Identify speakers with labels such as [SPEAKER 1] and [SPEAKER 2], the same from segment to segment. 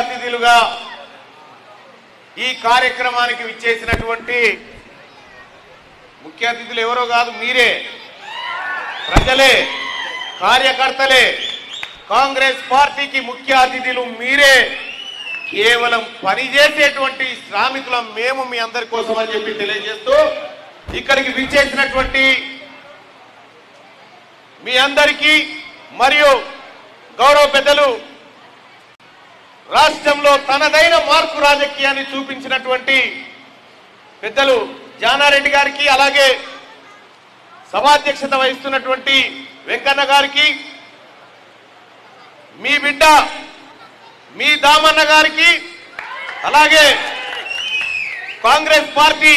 [SPEAKER 1] అతిథులుగా ఈ కార్యక్రమానికి విచ్చేసినటువంటి ముఖ్య అతిథులు ఎవరో కాదు, మీరే, ప్రజలే, కార్యకర్తలే. కాంగ్రెస్ పార్టీకి ముఖ్య అతిథులు మీరే. కేవలం పనిచేసేటువంటి శ్రామికులం మేము మీ అందరి కోసం అని చెప్పి తెలియజేస్తూ ఇక్కడికి విచ్చేసినటువంటి మీ అందరికీ మరియు గౌరవ పెద్దలు, రాష్ట్రంలో తనదైన మార్పు రాజకీయాన్ని చూపించినటువంటి పెద్దలు జానారెడ్డి గారికి, అలాగే సభాధ్యక్షత వహిస్తున్నటువంటి వెంకన్న గారికి, మీ బిడ్డ మీ దామన్న గారికి, అలాగే కాంగ్రెస్ పార్టీ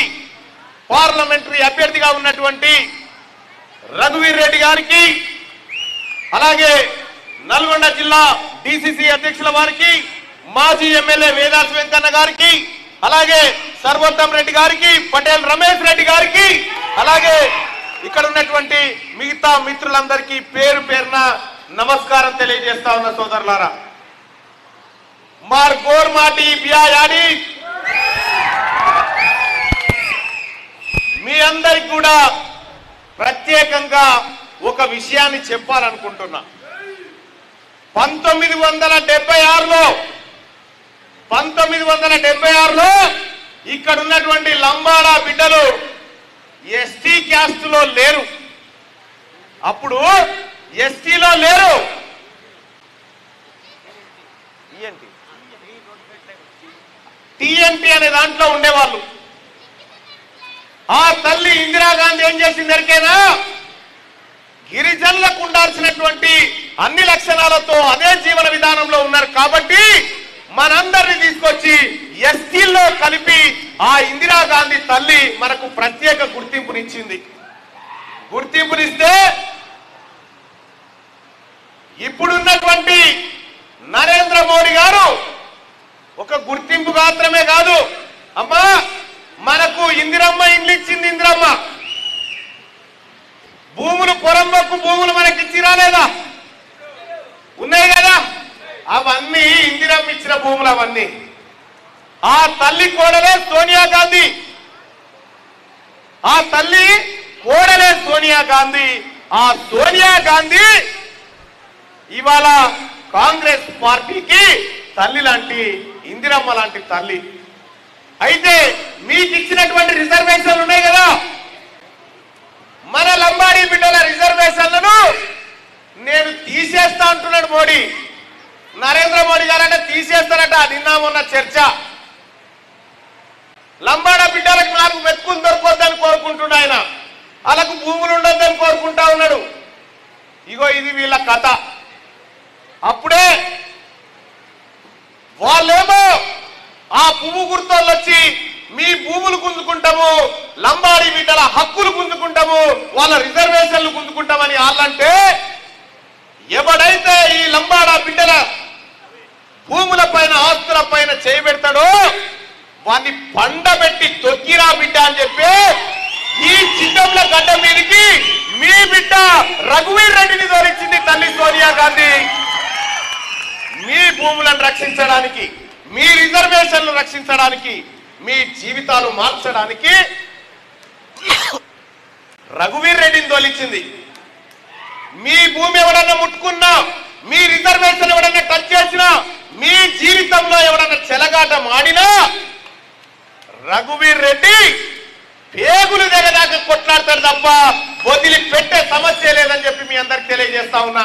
[SPEAKER 1] పార్లమెంటరీ అభ్యర్థిగా ఉన్నటువంటి రఘువీర్ రెడ్డి గారికి, అలాగే నల్గొండ జిల్లా డిసిసి అధ్యక్షుల వారికి, మాజీ ఎమ్మెల్యే వేదాస్ వెంకన్న గారికి, అలాగే సర్వోత్తమ్ రెడ్డి గారికి, పటేల్ రమేష్ రెడ్డి గారికి, అలాగే ఇక్కడ ఉన్నటువంటి మిగతా మిత్రులందరికీ పేరు పేరున నమస్కారం తెలియజేస్తా ఉన్న సోదరులారా. మార్ గోర్ మాటి బియా యాడి మీ అందరికి కూడా ప్రత్యేకంగా ఒక విషయాన్ని చెప్పాలనుకుంటున్నా. 1976లో ఇక్కడ ఉన్నటువంటి లంబాడా బిడ్డలు ఎస్టీ క్యాస్ట్ లో లేరు. అప్పుడు ఎస్టీలో లేరు. టీఎన్టీ అనే దాంట్లో ఉండేవాళ్ళు. ఆ తల్లి ఇందిరాగాంధీ ఏం చేసింది ఎరికేనా? గిరిజనులకు ఉండాల్సినటువంటి అన్ని లక్షణాలతో అదే జీవన విధానంలో ఉన్నారు కాబట్టి మనందరినీ తీసుకొచ్చి ఎస్టీల్లో కలిపి ఆ ఇందిరాగాంధీ తల్లి మనకు ప్రత్యేక గుర్తింపునిచ్చింది. గుర్తింపునిస్తే ఇప్పుడున్నటువంటి నరేంద్ర మోడీ గారు ఒక గుర్తింపు మాత్రమే కాదు, అమ్మా మనకు ఇందిరమ్మ ఇండ్లు ఇచ్చింది. ఇందిరమ్మ భూములు, పొరంబొక్కు భూములు మనకి ఇచ్చి రాలేదా? ఉన్నాయి కదా. అవన్నీ ఇందిరమ్మ ఇచ్చిన భూములు. అవన్నీ ఆ తల్లి కోడలే సోనియా గాంధీ. ఆ తల్లి కోడలే సోనియా గాంధీ. ఆ సోనియా గాంధీ ఇవాళ కాంగ్రెస్ పార్టీకి తల్లి లాంటి, ఇందిరమ్మ లాంటి తల్లి. అయితే మీకు ఇచ్చినటువంటి రిజర్వేషన్లు ఉన్నాయి కదా, మన లంబాడీ బిడ్డల రిజర్వేషన్లను నేను తీసేస్తా అంటున్నాడు మోడీ. నరేంద్ర మోడీ గారంటే తీసేస్తారట. నిన్న మొన్న చర్చ. లంబాడా బిడ్డలకు నాకు మెతుకులు దొరకొద్దని కోరుకుంటున్నా ఆయన. వాళ్ళకు భూములు ఉండొద్దని కోరుకుంటా ఉన్నాడు. ఇగో ఇది వీళ్ళ కథ. అప్పుడే వాళ్ళేమో ఆ పువ్వు గుర్తోళ్ళు వచ్చి మీ భూములు గుంజుకుంటాము, లంబాడీ బిడ్డల హక్కులు గుంజుకుంటాము, వాళ్ళ రిజర్వేషన్లు గుంజుకుంటామని వాళ్ళంటే, ఎవడైతే ఈ లంబాడా బిడ్డల భూముల పైన, ఆస్తుల పైన చేయబెడతాడో వాన్ని పండబెట్టి తొక్కిరా బిడ్డ అని చెప్పి ఈ చిట్టంల గడ్డ మీదకి మీ బిడ్డ రఘువీర్ రెడ్డిని తోలిచ్చింది తల్లి సోనియా గాంధీ. మీ భూములను రక్షించడానికి, మీ రిజర్వేషన్లు రక్షించడానికి, మీ జీవితాలు మార్చడానికి రఘువీర్ రెడ్డిని తోలిచ్చింది. మీ భూమి ఎవడన్నా ముట్టుకున్నా, మీ రిజర్వేషన్ ఎవడన్నా టచ్ చేసినా, మీ జీవితంలో ఎవడన్నా చెలగాట మాడినా రఘువీర్ రెడ్డి పేగులు దగ్గర కొట్లాడతాడు తప్ప వదిలిపెట్టే సమస్య లేదని చెప్పి మీ అందరికి తెలియజేస్తా ఉన్నా.